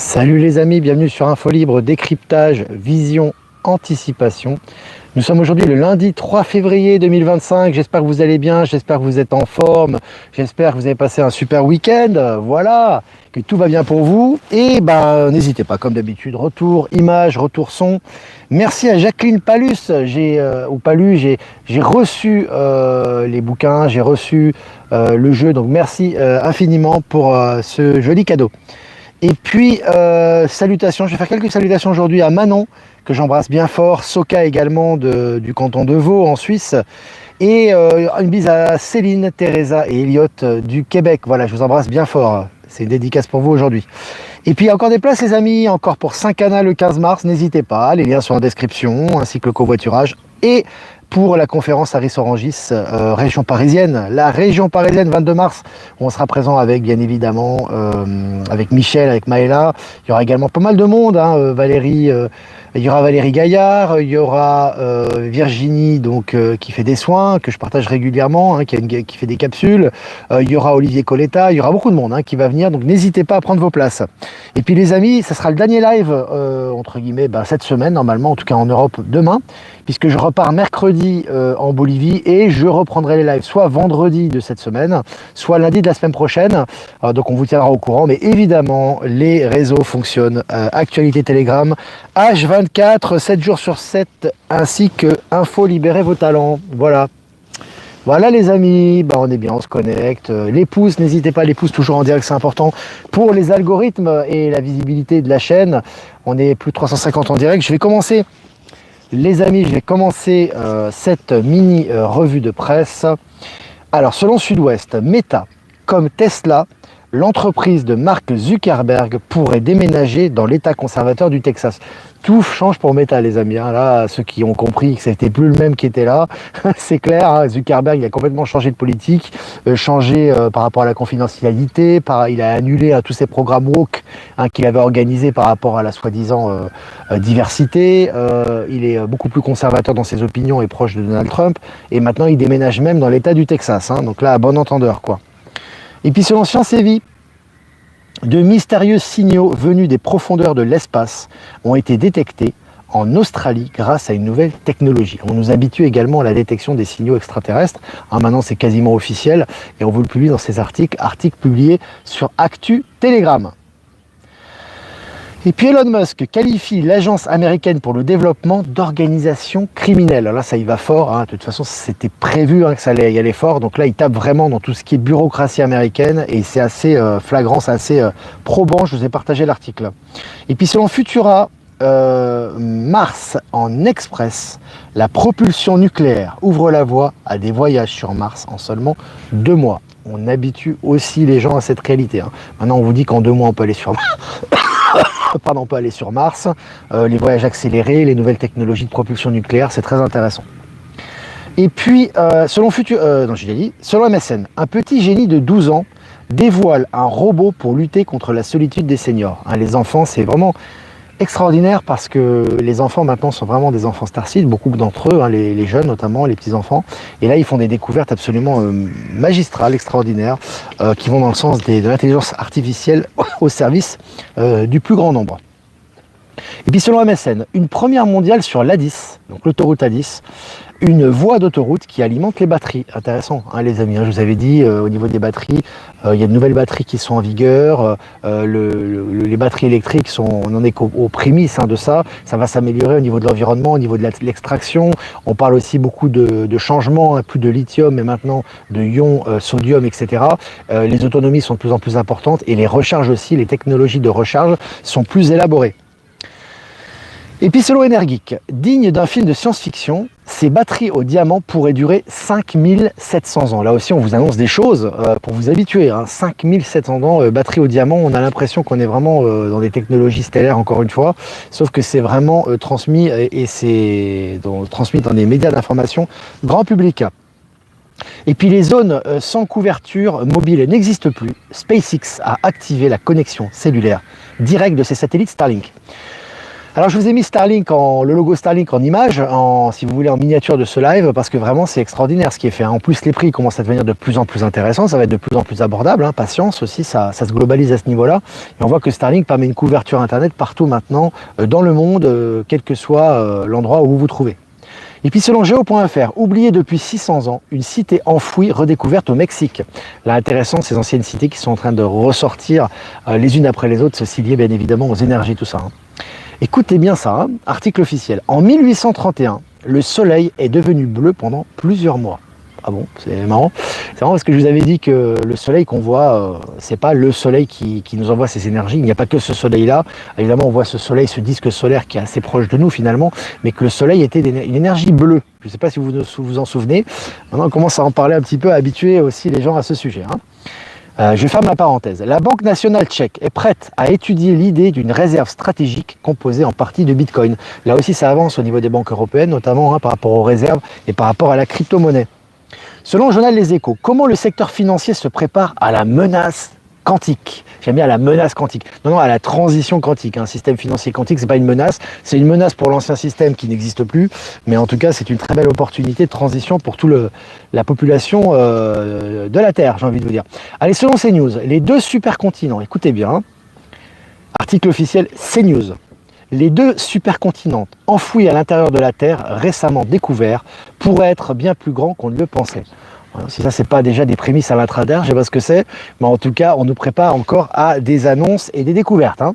Salut les amis, bienvenue sur Info Libre, décryptage, vision, anticipation. Nous sommes aujourd'hui le lundi 3 février 2025, j'espère que vous allez bien, j'espère que vous êtes en forme, j'espère que vous avez passé un super week-end, voilà, que tout va bien pour vous. Et n'hésitez pas, comme d'habitude, retour image, retour son. Merci à Jacqueline Palus, j'ai reçu les bouquins, j'ai reçu le jeu, donc merci infiniment pour ce joli cadeau. Et puis, salutations, je vais faire quelques salutations aujourd'hui à Manon, que j'embrasse bien fort, Soka également du canton de Vaud en Suisse, et une bise à Céline, Teresa et Elliot du Québec. Voilà, je vous embrasse bien fort, c'est une dédicace pour vous aujourd'hui. Et puis, encore des places les amis, encore pour Saint-Cana le 15 mars, n'hésitez pas, les liens sont en description, ainsi que le covoiturage, et pour la conférence Harris-Orangis, région parisienne. La région parisienne, 22 mars, où on sera présent avec, bien évidemment, avec Michel, avec Maëla. Il y aura également pas mal de monde, hein, Valérie, il y aura Valérie Gaillard, il y aura Virginie, donc, qui fait des soins, que je partage régulièrement, hein, qui fait des capsules. Il y aura Olivier Coletta, il y aura beaucoup de monde qui va venir, donc n'hésitez pas à prendre vos places. Et puis les amis, ça sera le dernier live, entre guillemets, cette semaine, normalement, en tout cas en Europe, demain, puisque je repars mercredi en Bolivie et je reprendrai les lives soit vendredi de cette semaine, soit lundi de la semaine prochaine. Donc on vous tiendra au courant, mais évidemment, les réseaux fonctionnent. Actualité Telegram, H24, 7 jours sur 7, ainsi que Info Libérez vos talents. Voilà. Voilà les amis, on est bien, on se connecte. Les pouces, n'hésitez pas, les pouces toujours en direct, c'est important pour les algorithmes et la visibilité de la chaîne. On est plus de 350 en direct. Je vais commencer, les amis, cette mini revue de presse. Alors, selon Sud-Ouest, Meta, comme Tesla, l'entreprise de Mark Zuckerberg pourrait déménager dans l'État conservateur du Texas. Tout change pour Meta, les amis. Là, ceux qui ont compris que c'était plus le même qui était là, c'est clair. Zuckerberg, il a complètement changé de politique, changé par rapport à la confidentialité. Il a annulé tous ses programmes woke qu'il avait organisés par rapport à la soi-disant diversité. Il est beaucoup plus conservateur dans ses opinions et proche de Donald Trump. Et maintenant, il déménage même dans l'État du Texas. Donc là, à bon entendeur, quoi. Et puis selon Science et Vie, de mystérieux signaux venus des profondeurs de l'espace ont été détectés en Australie grâce à une nouvelle technologie. On nous habitue également à la détection des signaux extraterrestres. Maintenant, c'est quasiment officiel et on vous le publie dans ces articles publiés sur Actu Telegram. Et puis Elon Musk qualifie l'agence américaine pour le développement d'organisation criminelle. Alors là, ça y va fort. De toute façon, c'était prévu que ça allait y aller fort. Donc là, il tape vraiment dans tout ce qui est bureaucratie américaine et c'est assez flagrant, c'est assez probant. Je vous ai partagé l'article. Et puis selon Futura, Mars en express, la propulsion nucléaire ouvre la voie à des voyages sur Mars en seulement 2 mois. On habitue aussi les gens à cette réalité. Maintenant, on vous dit qu'en 2 mois, on peut aller sur Mars. Pardon, on peut aller sur Mars, les voyages accélérés, les nouvelles technologies de propulsion nucléaire, c'est très intéressant. Et puis, selon MSN, un petit génie de 12 ans dévoile un robot pour lutter contre la solitude des seniors. Les enfants, c'est vraiment extraordinaire parce que les enfants maintenant sont vraiment des enfants Starseed, beaucoup d'entre eux, les jeunes notamment, les petits-enfants. Et là, ils font des découvertes absolument magistrales, extraordinaires, qui vont dans le sens de l'intelligence artificielle au service du plus grand nombre. Et puis selon MSN, une première mondiale sur l'A10, donc l'autoroute A10, une voie d'autoroute qui alimente les batteries. Intéressant, les amis. Je vous avais dit, au niveau des batteries, il y a de nouvelles batteries qui sont en vigueur. Les batteries électriques, on en est aux prémices de ça. Ça va s'améliorer au niveau de l'environnement, au niveau de l'extraction. On parle aussi beaucoup de changements, plus de lithium, mais maintenant de ions, sodium, etc. Les autonomies sont de plus en plus importantes et les recharges aussi, les technologies de recharge sont plus élaborées. Et puis selon Energeek, digne d'un film de science-fiction, ces batteries au diamant pourraient durer 5700 ans. Là aussi, on vous annonce des choses pour vous habituer. 5700 ans, batterie au diamant, on a l'impression qu'on est vraiment dans des technologies stellaires, encore une fois, sauf que c'est vraiment transmis et c'est transmis dans des médias d'information grand public. Et puis les zones sans couverture mobile n'existent plus. SpaceX a activé la connexion cellulaire directe de ses satellites Starlink. Alors je vous ai mis le logo Starlink en image, si vous voulez en miniature de ce live, parce que vraiment c'est extraordinaire ce qui est fait. En plus les prix commencent à devenir de plus en plus intéressants, ça va être de plus en plus abordable, hein. Patience aussi, ça se globalise à ce niveau-là. Et on voit que Starlink permet une couverture internet partout maintenant dans le monde, quel que soit l'endroit où vous vous trouvez. Et puis selon Geo.fr, oubliée depuis 600 ans, une cité enfouie redécouverte au Mexique. Là intéressant, ces anciennes cités qui sont en train de ressortir les unes après les autres, ceci lié bien évidemment aux énergies, tout ça, hein. Écoutez bien ça, hein, article officiel. En 1831, le soleil est devenu bleu pendant plusieurs mois. Ah bon, c'est marrant. C'est marrant parce que je vous avais dit que le soleil qu'on voit, c'est pas le soleil qui nous envoie ces énergies. Il n'y a pas que ce soleil-là. Évidemment, on voit ce soleil, ce disque solaire qui est assez proche de nous finalement, mais que le soleil était une énergie bleue. Je ne sais pas si vous vous en souvenez. Maintenant, on commence à en parler un petit peu, à habituer aussi les gens à ce sujet, hein. Je ferme la parenthèse. La Banque nationale tchèque est prête à étudier l'idée d'une réserve stratégique composée en partie de Bitcoin. Là aussi, ça avance au niveau des banques européennes, notamment, hein, par rapport aux réserves et par rapport à la crypto-monnaie. Selon le journal Les Échos, comment le secteur financier se prépare à la menace quantique? J'aime bien la menace quantique. Non, à la transition quantique. Un système financier quantique, c'est pas une menace. C'est une menace pour l'ancien système qui n'existe plus. Mais en tout cas, c'est une très belle opportunité de transition pour toute la population de la Terre, j'ai envie de vous dire. Allez, selon CNews, les deux supercontinents, écoutez bien, hein, article officiel CNews. Les deux supercontinents enfouis à l'intérieur de la Terre, récemment découverts, pourraient être bien plus grands qu'on ne le pensait. Si ça, c'est pas déjà des prémices à l'intrader, je ne sais pas ce que c'est, mais en tout cas, on nous prépare encore à des annonces et des découvertes, hein.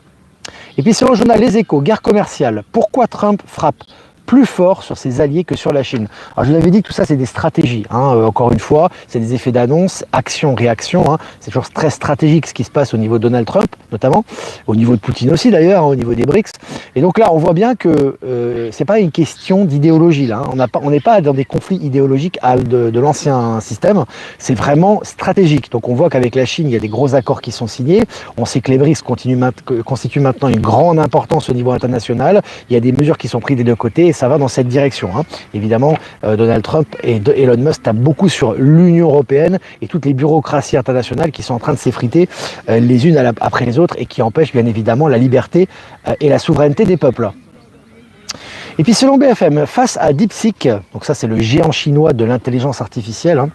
Et puis, selon le journal Les Échos, guerre commerciale, pourquoi Trump frappe plus fort sur ses alliés que sur la Chine? Alors, je vous avais dit que tout ça, c'est des stratégies, hein. Encore une fois, c'est des effets d'annonce, action-réaction, hein. C'est toujours très stratégique ce qui se passe au niveau de Donald Trump, notamment, au niveau de Poutine aussi d'ailleurs, hein, au niveau des BRICS. Et donc là, on voit bien que c'est pas une question d'idéologie, là, hein. On n'est pas dans des conflits idéologiques de l'ancien système, c'est vraiment stratégique. Donc on voit qu'avec la Chine, il y a des gros accords qui sont signés. On sait que les BRICS constituent maintenant une grande importance au niveau international. Il y a des mesures qui sont prises des deux côtés. Ça va dans cette direction, hein. Évidemment, Donald Trump et Elon Musk tapent beaucoup sur l'Union européenne et toutes les bureaucraties internationales qui sont en train de s'effriter les unes après les autres et qui empêchent bien évidemment la liberté et la souveraineté des peuples. Et puis selon BFM, face à DeepSeek, donc ça c'est le géant chinois de l'intelligence artificielle, hein,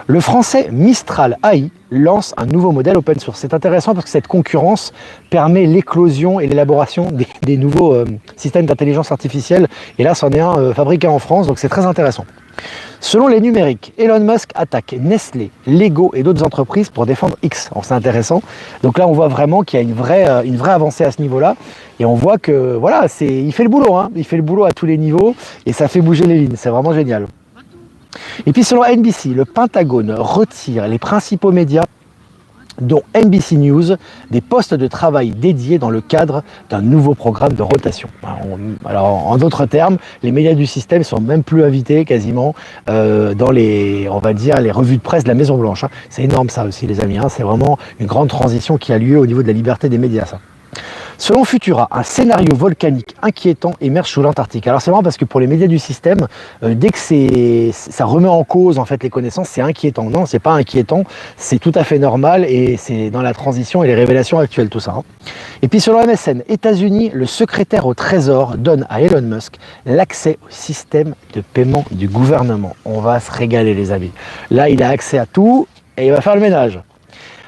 le français Mistral AI lance un nouveau modèle open source. C'est intéressant parce que cette concurrence permet l'éclosion et l'élaboration des nouveaux systèmes d'intelligence artificielle. Et là, c'en est un fabriqué en France, donc c'est très intéressant. Selon les numériques, Elon Musk attaque Nestlé, Lego et d'autres entreprises pour défendre X. C'est intéressant. Donc là, on voit vraiment qu'il y a une vraie avancée à ce niveau-là. Et on voit que voilà, il fait le boulot, hein. Il fait le boulot à tous les niveaux et ça fait bouger les lignes. C'est vraiment génial. Et puis selon NBC, le Pentagone retire les principaux médias dont NBC News, des postes de travail dédiés dans le cadre d'un nouveau programme de rotation. Alors, en d'autres termes, les médias du système sont même plus invités quasiment dans les revues de presse de la Maison Blanche, hein. C'est énorme ça aussi les amis, hein. C'est vraiment une grande transition qui a lieu au niveau de la liberté des médias, ça. Selon Futura, un scénario volcanique inquiétant émerge sous l'Antarctique. Alors c'est marrant parce que pour les médias du système, dès que ça remet en cause en fait les connaissances, c'est inquiétant. Non, c'est pas inquiétant, c'est tout à fait normal et c'est dans la transition et les révélations actuelles tout ça, hein. Et puis selon MSN, États-Unis, le secrétaire au Trésor donne à Elon Musk l'accès au système de paiement du gouvernement. On va se régaler les amis. Là, il a accès à tout et il va faire le ménage.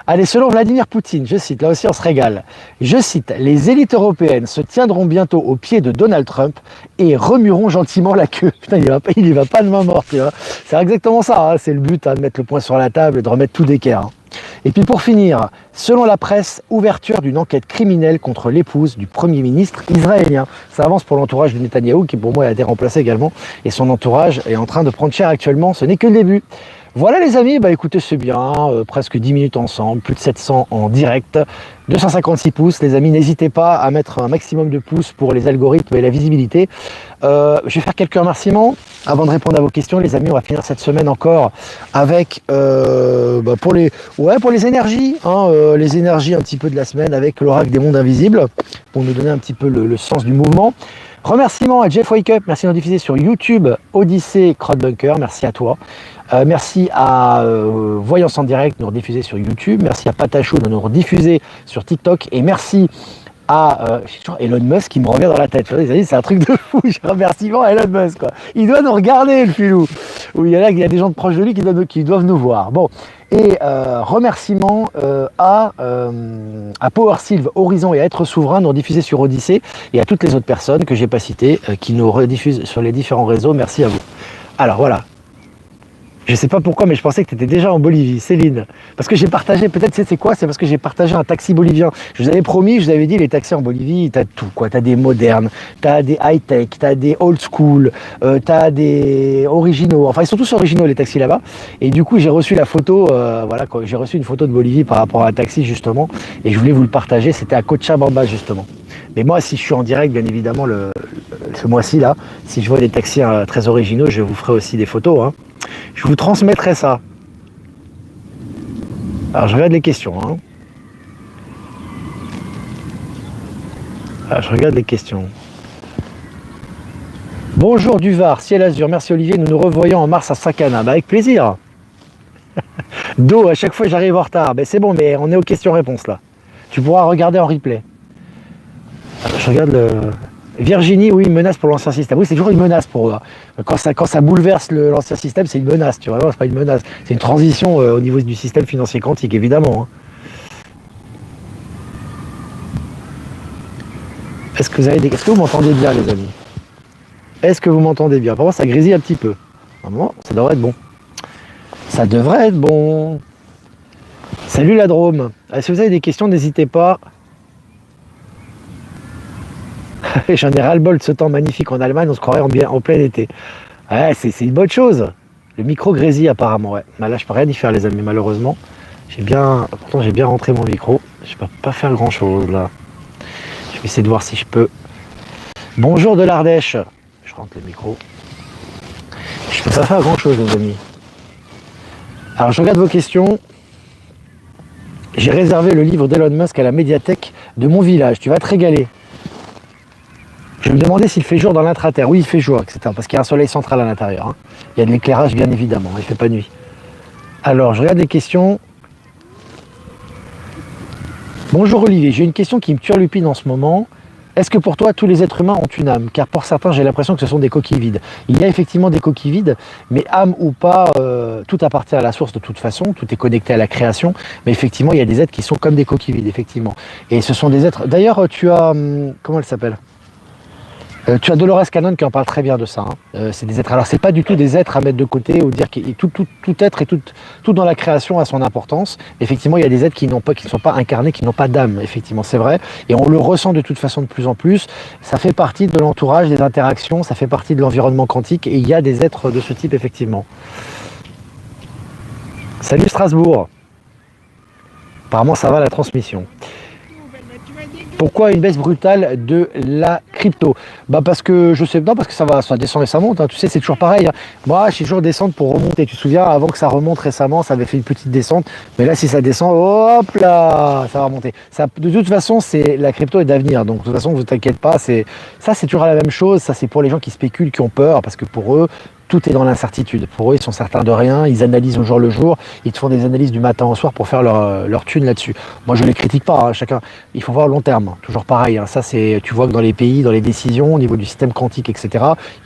Allez, selon Vladimir Poutine, je cite, là aussi on se régale, je cite, les élites européennes se tiendront bientôt aux pieds de Donald Trump et remueront gentiment la queue. Putain, il y va pas de main morte, tu vois. C'est exactement ça, hein, c'est le but, hein, de mettre le poing sur la table et de remettre tout d'équerre, hein. Et puis pour finir, selon la presse, ouverture d'une enquête criminelle contre l'épouse du Premier ministre israélien. Ça avance pour l'entourage de Netanyahou, qui pour moi a été remplacé également, et son entourage est en train de prendre cher actuellement, ce n'est que le début. Voilà les amis, bah écoutez, c'est bien, presque 10 minutes ensemble, plus de 700 en direct, 256 pouces, les amis, n'hésitez pas à mettre un maximum de pouces pour les algorithmes et la visibilité. Je vais faire quelques remerciements avant de répondre à vos questions, les amis. On va finir cette semaine encore avec pour les énergies, hein, les énergies un petit peu de la semaine avec l'oracle des mondes invisibles pour nous donner un petit peu le sens du mouvement. Remerciements à Jeff Wake Up, merci de nous diffuser sur YouTube, Odyssée, Crowdbunker, merci à toi. Merci à Voyance en direct de nous rediffuser sur YouTube, merci à Patachou de nous rediffuser sur TikTok et merci j'ai toujours Elon Musk qui me revient dans la tête. C'est un truc de fou. J'ai remerciement à Elon Musk, quoi. Il doit nous regarder, le filou. Oui, il y a des gens de proches de lui qui doivent nous voir. Bon, et remerciement à Power Sylve, Horizon et à Être Souverain, nous diffusés sur Odyssée, et à toutes les autres personnes que j'ai pas citées, qui nous rediffusent sur les différents réseaux. Merci à vous. Alors voilà. Je sais pas pourquoi, mais je pensais que tu étais déjà en Bolivie, Céline. Parce que j'ai partagé, peut-être c'est quoi? C'est parce que j'ai partagé un taxi bolivien. Je vous avais promis, je vous avais dit, les taxis en Bolivie, t'as tout, quoi. T'as des modernes, t'as des high-tech, t'as des old school, t'as des originaux. Enfin, ils sont tous originaux, les taxis là-bas. Et du coup, j'ai reçu la photo, voilà, quoi. J'ai reçu une photo de Bolivie par rapport à un taxi, justement. Et je voulais vous le partager. C'était à Cochabamba, justement. Mais moi, si je suis en direct, bien évidemment, ce mois-ci, là, si je vois des taxis très originaux, je vous ferai aussi des photos, hein. Je vous transmettrai ça. Alors, je regarde les questions, hein. Alors, je regarde les questions. Bonjour Duvar, ciel azur, merci Olivier, nous nous revoyons en mars à Sakana. Bah, avec plaisir. Do, à chaque fois j'arrive en retard. Ben, c'est bon, mais on est aux questions-réponses là. Tu pourras regarder en replay. Alors, je regarde le... Virginie, oui, une menace pour l'ancien système. Oui, c'est toujours une menace pour eux. Quand ça bouleverse l'ancien système, c'est une menace. Tu vois, c'est pas une menace. C'est une transition au niveau du système financier quantique, évidemment, hein. Est-ce que vous m'entendez bien, les amis? Est-ce que vous m'entendez bien? Pour moi, ça grésille un petit peu. Normalement, ça devrait être bon. Ça devrait être bon. Salut la Drôme. Si vous avez des questions, n'hésitez pas. J'en ai ras-le-bol de ce temps magnifique en Allemagne, on se croirait en plein été. Ouais, c'est une bonne chose. Le micro grésille apparemment, ouais. Bah là, je peux rien y faire, les amis, malheureusement. Pourtant, j'ai bien rentré mon micro. Je peux pas faire grand-chose, là. Je vais essayer de voir si je peux. Bonjour de l'Ardèche. Je rentre le micro. Je peux pas faire grand-chose, les amis. Alors, je regarde vos questions. J'ai réservé le livre d'Elon Musk à la médiathèque de mon village. Tu vas te régaler. Je me demandais s'il fait jour dans l'intraterre. Oui, il fait jour, etc. Parce qu'il y a un soleil central à l'intérieur, hein. Il y a de l'éclairage, bien évidemment. Il ne fait pas nuit. Alors, je regarde les questions. Bonjour Olivier, j'ai une question qui me turlupine en ce moment. Est-ce que pour toi, tous les êtres humains ont une âme? Car pour certains, j'ai l'impression que ce sont des coquilles vides. Il y a effectivement des coquilles vides, mais âme ou pas, tout appartient à la source de toute façon. Tout est connecté à la création. Mais effectivement, il y a des êtres qui sont comme des coquilles vides, effectivement. Et ce sont des êtres... D'ailleurs, tu as... comment elle s'appelle? Tu as Dolores Cannon qui en parle très bien de ça, hein. C'est des êtres. Alors, c'est pas du tout des êtres à mettre de côté ou dire que tout être et tout dans la création a son importance. Effectivement, il y a des êtres qui ne sont pas incarnés, qui n'ont pas d'âme. Effectivement, c'est vrai. Et on le ressent de toute façon de plus en plus. Ça fait partie de l'entourage, des interactions, ça fait partie de l'environnement quantique. Et il y a des êtres de ce type, effectivement. Salut Strasbourg. Apparemment, ça va la transmission. Pourquoi une baisse brutale de la crypto? Bah parce que je sais pas, parce que ça descend et ça monte, hein. Tu sais, c'est toujours pareil, hein. Moi, je suis toujours descendre pour remonter. Tu te souviens, avant que ça remonte récemment, ça avait fait une petite descente. Mais là, si ça descend, hop là, ça va remonter. Ça, de toute façon, la crypto est d'avenir. Donc de toute façon, vous t'inquiète pas. C'est toujours la même chose. Ça, c'est pour les gens qui spéculent, qui ont peur, parce que pour eux, tout est dans l'incertitude. Pour eux, ils sont certains de rien, ils analysent au jour le jour, ils te font des analyses du matin au soir pour faire leur thune là-dessus. Moi, je ne les critique pas, hein, chacun. Il faut voir long terme, toujours pareil, hein. Ça, tu vois que dans les pays, dans les décisions, au niveau du système quantique, etc.,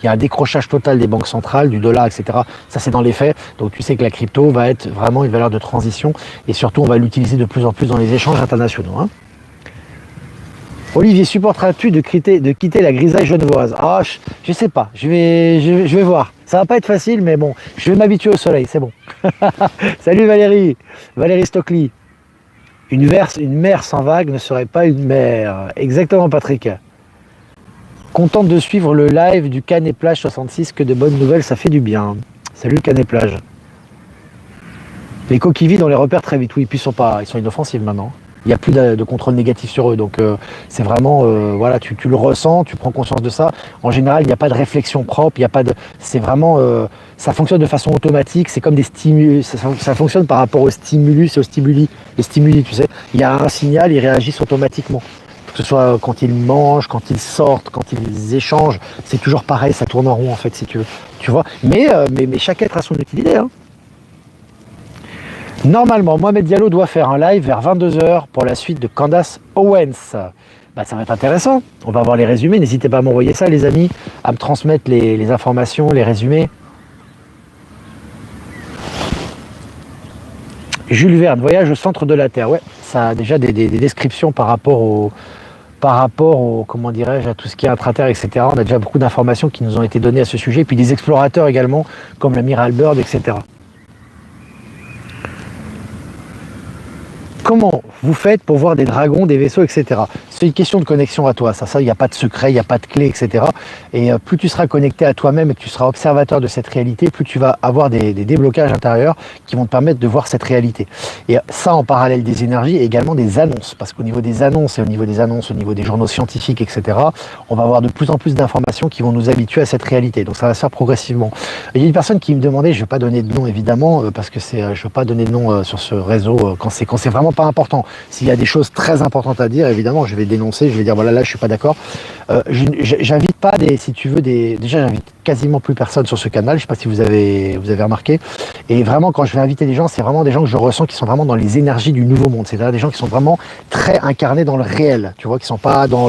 il y a un décrochage total des banques centrales, du dollar, etc. Ça, c'est dans les faits. Donc, tu sais que la crypto va être vraiment une valeur de transition et surtout, on va l'utiliser de plus en plus dans les échanges internationaux, hein. Olivier, supporteras-tu de quitter la grisaille genevoise? Ah, je sais pas, je vais voir. Ça va pas être facile, mais bon, je vais m'habituer au soleil, c'est bon. Salut Valérie Stockley. Une mer sans vague ne serait pas une mer. Exactement, Patrick. Contente de suivre le live du Canet Plage 66, que de bonnes nouvelles, ça fait du bien. Salut Canet Plage. Les coquilles vides, on les repère très vite. Oui, puis ils sont inoffensifs maintenant. Il n'y a plus de contrôle négatif sur eux. Donc c'est vraiment, voilà, tu le ressens, tu prends conscience de ça. En général, il n'y a pas de réflexion propre, c'est vraiment, ça fonctionne de façon automatique. C'est comme des stimuli, ça fonctionne par rapport aux stimulus et aux stimuli. Les stimuli, tu sais, il y a un signal, ils réagissent automatiquement. Que ce soit quand ils mangent, quand ils sortent, quand ils échangent, c'est toujours pareil, ça tourne en rond en fait, si tu veux. Tu vois, mais chaque être a son utilité, hein. Normalement, Mohamed Diallo doit faire un live vers 22 h pour la suite de Candace Owens. Bah, ça va être intéressant. On va voir les résumés. N'hésitez pas à m'envoyer ça, les amis, à me transmettre les informations, les résumés. Jules Verne, voyage au centre de la Terre. Ouais, ça a déjà des descriptions par rapport au, comment dirais-je, à tout ce qui est intra-terre, etc. On a déjà beaucoup d'informations qui nous ont été données à ce sujet. Et puis des explorateurs également, comme l'amiral Byrd, etc. Comment vous faites pour voir des dragons, des vaisseaux, etc. C'est une question de connexion à toi. Ça, il n'y a pas de secret, il n'y a pas de clé, etc. Et plus tu seras connecté à toi-même et que tu seras observateur de cette réalité, plus tu vas avoir des déblocages intérieurs qui vont te permettre de voir cette réalité. Et ça, en parallèle des énergies et également des annonces. Parce qu'au niveau des annonces et au niveau des journaux scientifiques, etc., on va avoir de plus en plus d'informations qui vont nous habituer à cette réalité. Donc ça va se faire progressivement. Il y a une personne qui me demandait, je ne vais pas donner de nom évidemment, parce que je ne veux pas donner de nom sur ce réseau quand c'est vraiment pas important. S'il y a des choses très importantes à dire, évidemment, je vais dénoncer, je vais dire voilà, là, je suis pas d'accord. J'invite pas si tu veux déjà, j'invite quasiment plus personne sur ce canal. Je sais pas si vous avez remarqué. Et vraiment, quand je vais inviter des gens, c'est vraiment des gens que je ressens qui sont vraiment dans les énergies du nouveau monde. C'est-à-dire des gens qui sont vraiment très incarnés dans le réel. Tu vois, qui sont pas dans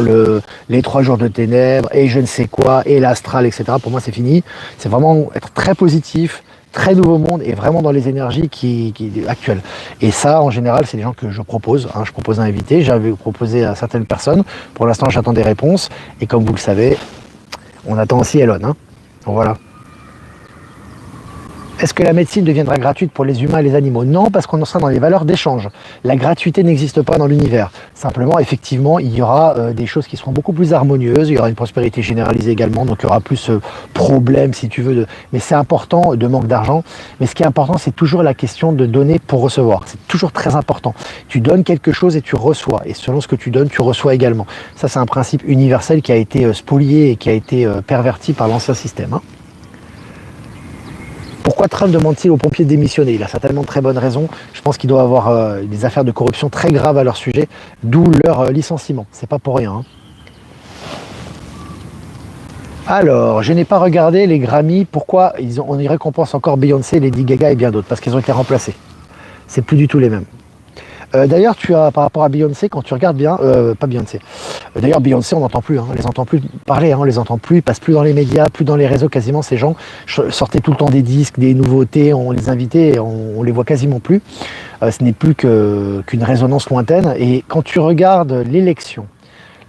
les 3 jours de ténèbres et je ne sais quoi et l'astral, etc. Pour moi, c'est fini. C'est vraiment être très positif. Très nouveau monde et vraiment dans les énergies actuelles. Et ça, en général, c'est des gens que je propose. Je propose à inviter. J'avais proposé à certaines personnes. Pour l'instant, j'attends des réponses. Et comme vous le savez, on attend aussi Elon. Donc voilà. Est-ce que la médecine deviendra gratuite pour les humains et les animaux? Non, parce qu'on en sera dans les valeurs d'échange. La gratuité n'existe pas dans l'univers. Simplement, effectivement, il y aura des choses qui seront beaucoup plus harmonieuses. Il y aura une prospérité généralisée également. Donc, il y aura plus ce problème, si tu veux. Mais c'est important, de manque d'argent. Mais ce qui est important, c'est toujours la question de donner pour recevoir. C'est toujours très important. Tu donnes quelque chose et tu reçois. Et selon ce que tu donnes, tu reçois également. Ça, c'est un principe universel qui a été spolié et qui a été perverti par l'ancien système. Pourquoi Trump demande-t-il aux pompiers de démissionner? Il a certainement de très bonnes raisons. Je pense qu'il doit avoir des affaires de corruption très graves à leur sujet, d'où leur licenciement. C'est pas pour rien. Alors, je n'ai pas regardé les Grammy. Pourquoi on y récompense encore Beyoncé, Lady Gaga et bien d'autres? Parce qu'ils ont été remplacés. C'est plus du tout les mêmes. D'ailleurs, tu as par rapport à Beyoncé, quand tu regardes bien, pas Beyoncé. D'ailleurs, Beyoncé, on n'entend plus, on les entend plus parler, on les entend plus, ils passent plus dans les médias, plus dans les réseaux, quasiment. Ces gens sortaient tout le temps des disques, des nouveautés, on les invitait, et on les voit quasiment plus. Ce n'est plus qu'une résonance lointaine. Et quand tu regardes l'élection,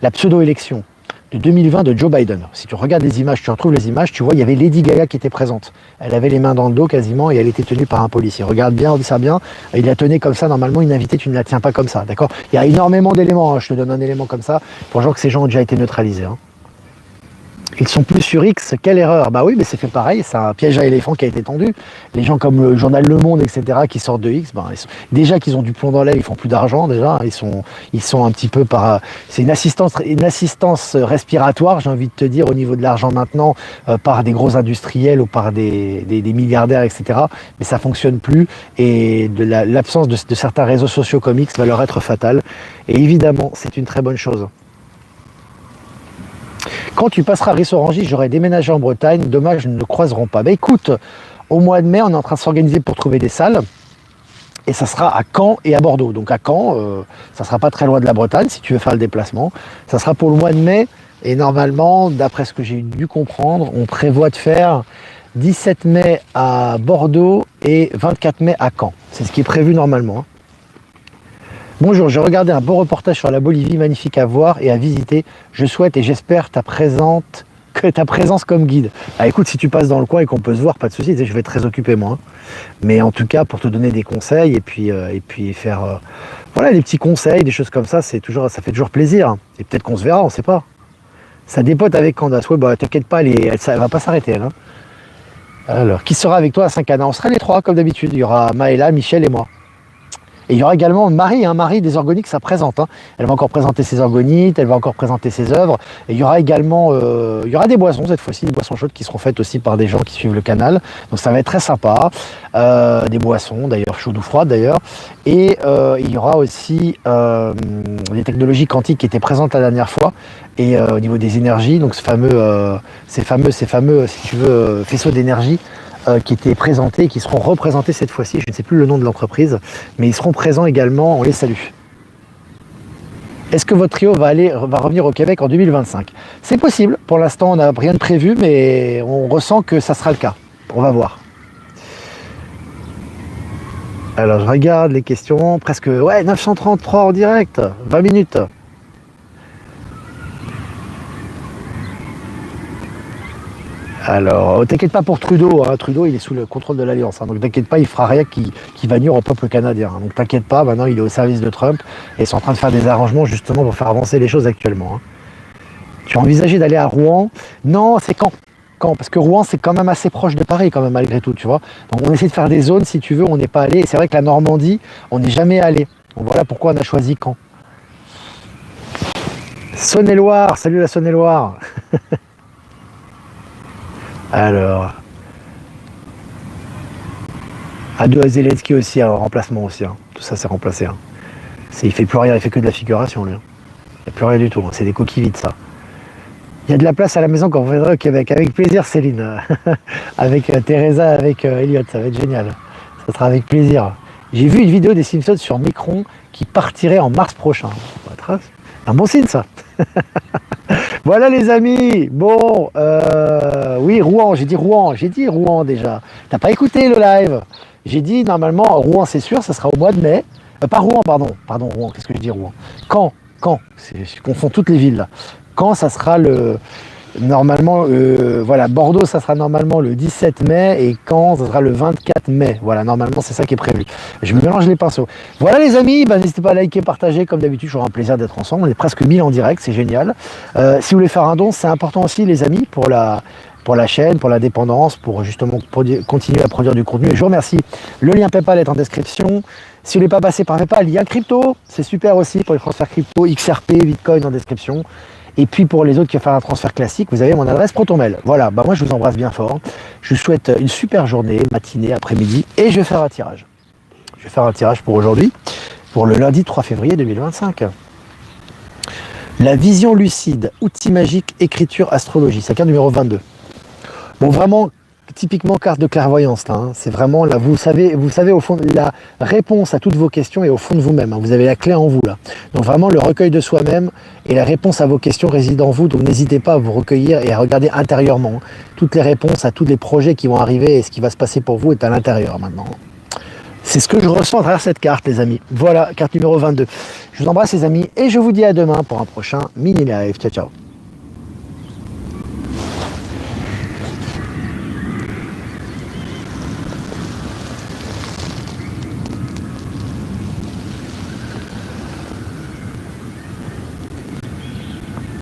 la pseudo-élection de 2020 de Joe Biden. Si tu regardes les images, tu retrouves les images, tu vois, il y avait Lady Gaga qui était présente. Elle avait les mains dans le dos quasiment et elle était tenue par un policier. Regarde bien, observe bien. Il la tenait comme ça. Normalement, une invitée, tu ne la tiens pas comme ça. D'accord? Il y a énormément d'éléments. Je te donne un élément comme ça pour genre que ces gens ont déjà été neutralisés. Ils sont plus sur X, quelle erreur? Bah oui, mais c'est fait pareil, c'est un piège à éléphant qui a été tendu. Les gens comme le journal Le Monde, etc., qui sortent de X, déjà qu'ils ont du plomb dans l'aile, ils font plus d'argent déjà, ils sont un petit peu c'est une assistance respiratoire, j'ai envie de te dire, au niveau de l'argent maintenant, par des gros industriels ou par des milliardaires, etc. Mais ça fonctionne plus et l'absence de certains réseaux sociaux comme X va leur être fatale. Et évidemment, c'est une très bonne chose. Quand tu passeras Rissorangis, j'aurai déménagé en Bretagne. Dommage, nous ne le croiserons pas. Bah écoute, au mois de mai, on est en train de s'organiser pour trouver des salles. Et ça sera à Caen et à Bordeaux. Donc à Caen, ça ne sera pas très loin de la Bretagne, si tu veux faire le déplacement. Ça sera pour le mois de mai. Et normalement, d'après ce que j'ai dû comprendre, on prévoit de faire 17 mai à Bordeaux et 24 mai à Caen. C'est ce qui est prévu normalement. Bonjour, j'ai regardé un beau reportage sur la Bolivie, magnifique à voir et à visiter. Je souhaite et j'espère ta présence comme guide. Ah, écoute, si tu passes dans le coin et qu'on peut se voir, pas de souci, je vais être très occupé moi. Mais en tout cas, pour te donner des conseils et puis faire voilà, des petits conseils, des choses comme ça, ça fait toujours plaisir. Et peut-être qu'on se verra, on ne sait pas. Ça dépote avec Candace. Ouais, bah t'inquiète pas, elle va pas s'arrêter elle. Alors, qui sera avec toi à Saint-Cana? On sera les trois comme d'habitude. Il y aura Maëla, Michel et moi. Et il y aura également Marie des Organiques, ça présente. Elle va encore présenter ses organites, elle va encore présenter ses œuvres. Et il y aura également il y aura des boissons cette fois-ci, des boissons chaudes qui seront faites aussi par des gens qui suivent le canal. Donc ça va être très sympa. Des boissons d'ailleurs, chaudes ou froides d'ailleurs. Et il y aura aussi des technologies quantiques qui étaient présentes la dernière fois. Et au niveau des énergies, donc ces fameux, si tu veux, faisceaux d'énergie. Qui étaient présentés et qui seront représentés cette fois-ci. Je ne sais plus le nom de l'entreprise, mais ils seront présents également. On les salue. Est-ce que votre trio va revenir au Québec en 2025? C'est possible. Pour l'instant, on n'a rien de prévu, mais on ressent que ça sera le cas. On va voir. Alors, je regarde les questions. Presque, ouais, 933 en direct. 20 minutes. Alors, t'inquiète pas pour Trudeau, hein. Trudeau il est sous le contrôle de l'Alliance, hein. Donc t'inquiète pas, il fera rien qui va nuire au peuple canadien, hein. Donc t'inquiète pas, maintenant il est au service de Trump et ils sont en train de faire des arrangements justement pour faire avancer les choses actuellement, hein. Tu as envisagé d'aller à Rouen? Non, c'est quand? Quand? Parce que Rouen c'est quand même assez proche de Paris quand même malgré tout, tu vois. Donc on essaie de faire des zones si tu veux, on n'est pas allé. Et c'est vrai que la Normandie, on n'est jamais allé. Donc voilà pourquoi on a choisi Caen. Saône-et-Loire, salut la Saône-et-Loire. Alors, à Zelensky aussi, un remplacement aussi, hein. Tout ça c'est remplacé, hein. Il fait plus rien, il fait que de la figuration lui, hein. Il n'y a plus rien du tout, hein. C'est des coquilles vides ça. Il y a de la place à la maison quand vous viendrez au Québec. Avec plaisir Céline. Avec Teresa, avec Elliot, ça va être génial. Ça sera avec plaisir. J'ai vu une vidéo des Simpsons sur Micron qui partirait en mars prochain. Un bon signe ça. Voilà les amis. Bon, oui, Rouen, j'ai dit Rouen déjà. T'as pas écouté le live? J'ai dit normalement Rouen c'est sûr, ça sera au mois de mai. Pas Rouen, pardon, Rouen, qu'est-ce que je dis Rouen? Caen, je confonds toutes les villes là. Caen, ça sera normalement, voilà, Bordeaux, ça sera normalement le 17 mai et Caen, ça sera le 24 mai. Voilà, normalement, c'est ça qui est prévu. Je me mélange les pinceaux. Voilà les amis, n'hésitez pas à liker, partager, comme d'habitude, j'aurai un plaisir d'être ensemble. On est presque 1000 en direct, c'est génial. Si vous voulez faire un don, c'est important aussi les amis, pour la chaîne, pour la dépendance, pour justement continuer à produire du contenu. Et je vous remercie. Le lien PayPal est en description. Si vous ne voulez pas passer par PayPal, lien crypto, c'est super aussi pour les transferts crypto, XRP, Bitcoin en description. Et puis pour les autres qui veulent faire un transfert classique, vous avez mon adresse Protonmail. Voilà, moi je vous embrasse bien fort. Je vous souhaite une super journée, matinée, après-midi, et je vais faire un tirage. Je vais faire un tirage pour aujourd'hui, pour le lundi 3 février 2025. La vision lucide, outil magique, écriture, astrologie. C'est la carte numéro 22. Bon, vraiment, typiquement carte de clairvoyance là, hein. C'est vraiment là, vous savez au fond la réponse à toutes vos questions est au fond de vous-même, hein. Vous avez la clé en vous là. Donc vraiment le recueil de soi-même et la réponse à vos questions réside en vous. Donc n'hésitez pas à vous recueillir et à regarder intérieurement, hein. Toutes les réponses à tous les projets qui vont arriver et ce qui va se passer pour vous est à l'intérieur maintenant. C'est ce que je ressens à travers cette carte les amis. Voilà, carte numéro 22. Je vous embrasse les amis et je vous dis à demain pour un prochain mini live. Ciao ciao.